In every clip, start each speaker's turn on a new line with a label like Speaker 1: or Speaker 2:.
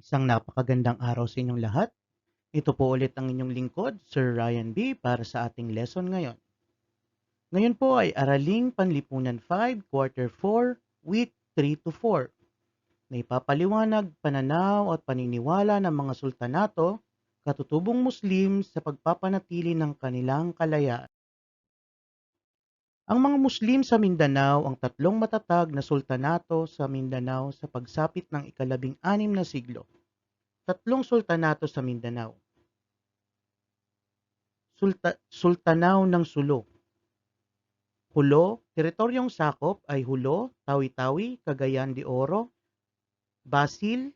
Speaker 1: Isang napakagandang araw sa inyong lahat. Ito po ulit ang inyong lingkod, Sir Ryan B. para sa ating lesson ngayon. Ngayon po ay Araling Panlipunan 5, Quarter 4, Week 3 to 4, na ipapaliwanag pananaw at paniniwala ng mga sultanato, katutubong Muslim sa pagpapanatili ng kanilang kalayaan. Ang mga Muslim sa Mindanao ang tatlong matatag na sultanato sa Mindanao sa pagsapit ng ika-16 na siglo. Tatlong sultanato sa Mindanao. Sultanaw ng Sulu. Hulo, teritoryong sakop ay Hulo, Tawi-Tawi, Cagayan de Oro, Basil,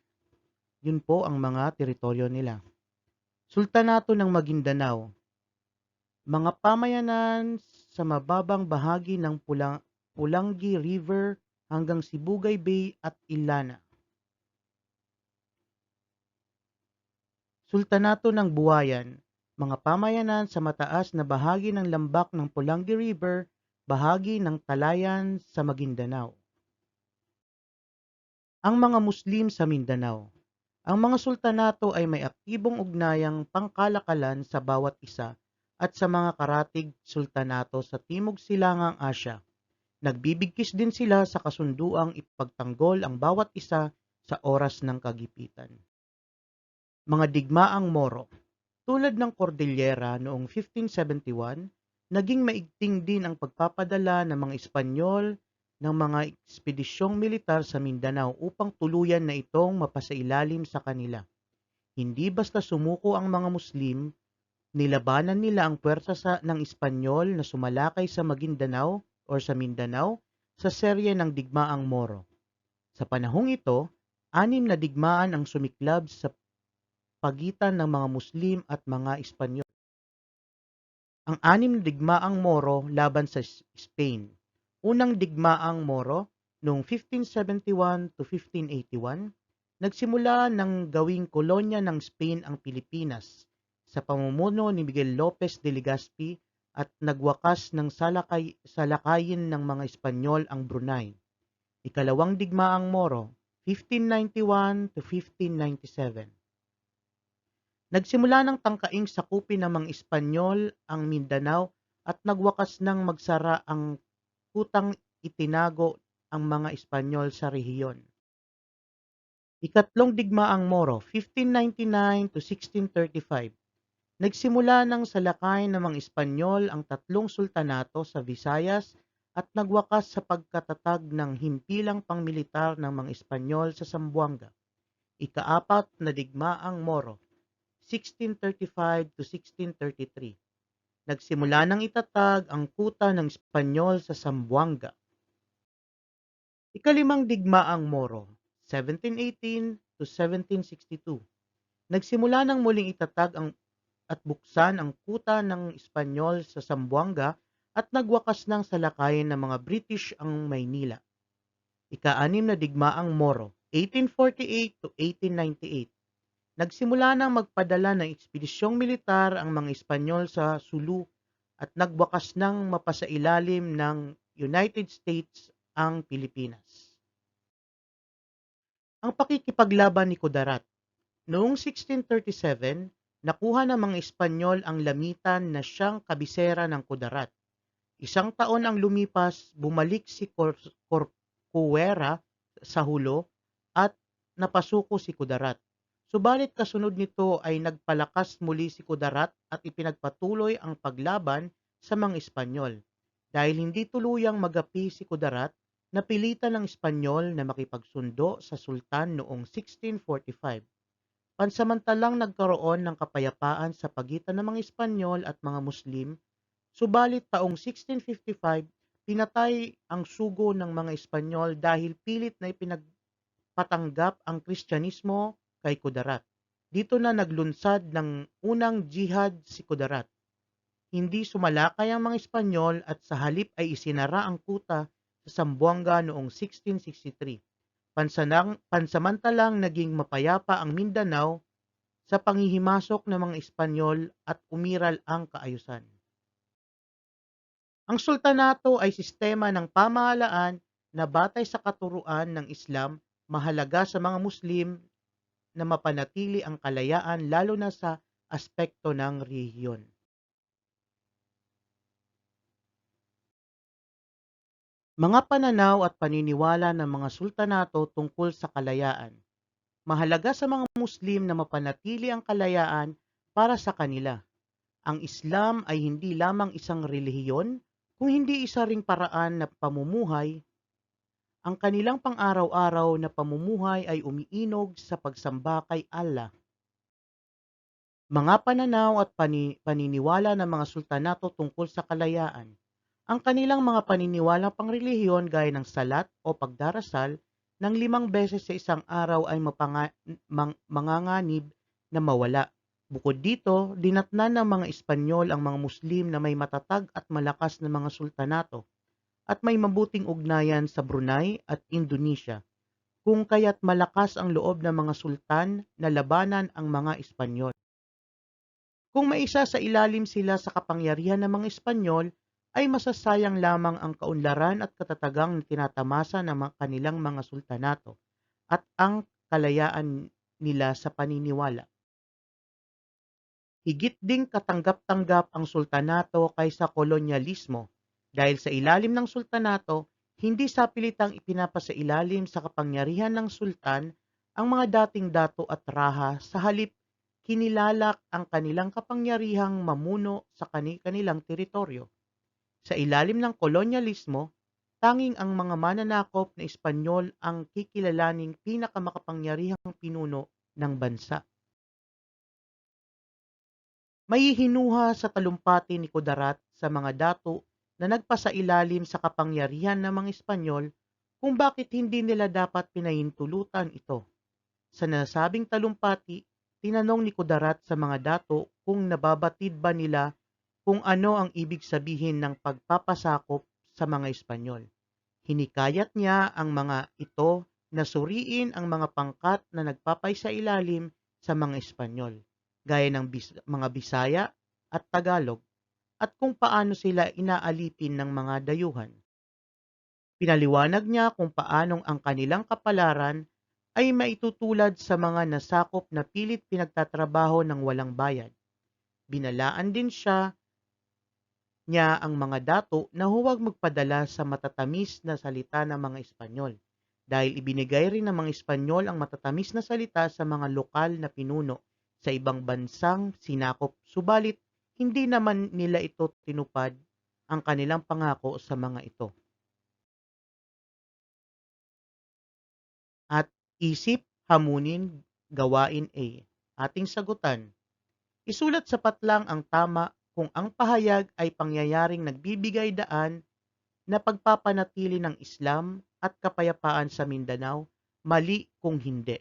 Speaker 1: yun po ang mga teritoryo nila. Sultanato ng Maguindanao, mga pamayanan sa mababang bahagi ng Pulangi River hanggang Sibugay Bay at Illana. Sultanato ng Buwayan, mga pamayanan sa mataas na bahagi ng lambak ng Pulangi River, bahagi ng Talayan sa Maguindanao. Ang mga Muslim sa Mindanao. Ang mga sultanato ay may aktibong ugnayang pangkalakalan sa bawat isa at sa mga karatig sultanato sa Timog Silangang Asya. Nagbibigkis din sila sa kasunduang ipagtanggol ang bawat isa sa oras ng kagipitan. Mga digmaang Moro. Tulad ng Cordillera noong 1571, naging maigting din ang pagpapadala ng mga Espanyol ng mga ekspedisyong militar sa Mindanao upang tuluyan na itong mapasailalim sa kanila. Hindi basta sumuko ang mga Muslim, nilabanan nila ang puwersa ng Espanyol na sumalakay sa Maguindanao o sa Mindanao sa serye ng digmaang Moro. Sa panahong ito, 6 na digmaan ang sumiklab sa pagitan ng mga Muslim at mga Espanyol. Ang 6 na digmaang Moro laban sa Spain. Unang digmaang Moro noong 1571 to 1581, nagsimula ng gawing kolonya ng Spain ang Pilipinas sa pamumuno ni Miguel Lopez de Legazpi at nagwakas ng salakayin ng mga Espanyol ang Brunei. Ikalawang digmaang Moro, 1591 to 1597. Nagsimula ng tangkaing sakupin ng mga Espanyol ang Mindanao at nagwakas ng magsara ang kutang itinago ang mga Espanyol sa rehiyon. Ikatlong digmaang Moro, 1599 to 1635. Nagsimula ng salakayin ng mga Espanyol ang tatlong sultanato sa Visayas at nagwakas sa pagkatatag ng himpilang pangmilitar ng mga Espanyol sa Zamboanga. Ikaapat na digmaang Moro, 1635 to 1633. Nagsimula ng itatag ang kuta ng Espanyol sa Zamboanga. Ikalimang digmaang Moro, 1718 to 1762. Nagsimula ng muling itatag at buksan ang kuta ng Espanyol sa Zamboanga at nagwakas ng salakayin ng mga British ang Maynila. Ika-6 na digmaang Moro, 1848 to 1898. Nagsimula ng magpadala ng ekspedisyong militar ang mga Espanyol sa Sulu at nagwakas ng mapasailalim ng United States ang Pilipinas. Ang pakikipaglaban ni Kudarat. Noong 1637, nakuha ng mga Espanyol ang lamitan na siyang kabisera ng Kudarat. Isang taon ang lumipas, bumalik si Corcuera sa Hulo at napasuko si Kudarat. Subalit kasunod nito ay nagpalakas muli si Kudarat at ipinagpatuloy ang paglaban sa mga Espanyol. Dahil hindi tuluyang magapi si Kudarat, napilitan ng Espanyol na makipagsundo sa Sultan noong 1645. Pansamantalang nagkaroon ng kapayapaan sa pagitan ng mga Espanyol at mga Muslim, subalit taong 1655, pinatay ang sugo ng mga Espanyol dahil pilit na ipinagpatanggap ang Kristyanismo kay Kudarat. Dito na naglunsad ng unang jihad si Kudarat. Hindi sumalakay ang mga Espanyol at sa halip ay isinara ang kuta sa Zamboanga noong 1663. Pansamantalang naging mapayapa ang Mindanao sa panghihimasok ng mga Espanyol at umiral ang kaayusan. Ang sultanato ay sistema ng pamahalaan na batay sa katuruan ng Islam, mahalaga sa mga Muslim na mapanatili ang kalayaan lalo na sa aspekto ng rehiyon. Mga pananaw at paniniwala ng mga sultanato tungkol sa kalayaan. Mahalaga sa mga Muslim na mapanatili ang kalayaan para sa kanila. Ang Islam ay hindi lamang isang relihiyon, kung hindi isa ring paraan na pamumuhay. Ang kanilang pang-araw-araw na pamumuhay ay umiinog sa pagsamba kay Allah. Mga pananaw at paniniwala ng mga sultanato tungkol sa kalayaan. Ang kanilang mga paniniwalang pangrelihiyon gaya ng salat o pagdarasal ng 5 beses sa isang araw ay manganganib na mawala. Bukod dito, dinatnan ng mga Espanyol ang mga Muslim na may matatag at malakas na mga sultanato at may mabuting ugnayan sa Brunei at Indonesia, kung kaya't malakas ang loob ng mga sultan na labanan ang mga Espanyol. Kung maisa sa ilalim sila sa kapangyarihan ng mga Espanyol, ay masasayang lamang ang kaunlaran at katatagang tinatamasa ng kanilang mga sultanato at ang kalayaan nila sa paniniwala. Higit ding katanggap-tanggap ang sultanato kaysa kolonyalismo dahil sa ilalim ng sultanato, hindi sapilitang ipinapasailalim sa kapangyarihan ng sultan ang mga dating dato at raha, sa halip kinilalak ang kanilang kapangyarihang mamuno sa kanilang teritoryo. Sa ilalim ng kolonyalismo, tanging ang mga mananakop na Espanyol ang kikilalaning pinakamakapangyarihang pinuno ng bansa. May hinuha sa talumpati ni Kudarat sa mga dato na nagpasailalim sa kapangyarihan ng mga Espanyol kung bakit hindi nila dapat pinahintulutan ito. Sa nasabing talumpati, tinanong ni Kudarat sa mga dato kung nababatid ba nila kung ano ang ibig sabihin ng pagpapasakop sa mga Espanyol. Hinikayat niya ang mga ito na suriin ang mga pangkat na nagpapaisailalim sa mga Espanyol, gaya ng mga Bisaya at Tagalog, at kung paano sila inaalipin ng mga dayuhan. Pinaliwanag niya kung paanong ang kanilang kapalaran ay maitutulad sa mga nasakop na pilit pinagtatrabaho ng walang bayad. Binalaan din niya ang mga dato na huwag magpadala sa matatamis na salita ng mga Espanyol, dahil ibinigay rin ng mga Espanyol ang matatamis na salita sa mga lokal na pinuno sa ibang bansang sinakop, subalit hindi naman nila ito tinupad ang kanilang pangako sa mga ito. At isip, hamunin, gawain A. Ating sagutan. Isulat sapat lang ang tama kung ang pahayag ay pangyayaring nagbibigay daan na pagpapanatili ng Islam at kapayapaan sa Mindanao, mali kung hindi.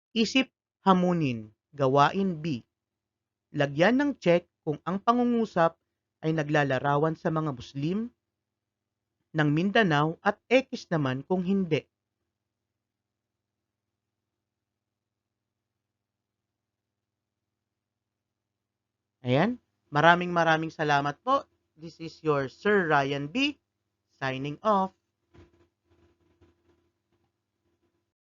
Speaker 1: Isip, hamunin, gawain B. Lagyan ng check kung ang pangungusap ay naglalarawan sa mga Muslim ng Mindanao at X naman kung hindi. Ayan, maraming salamat po. This is your Sir Ryan B. Signing off.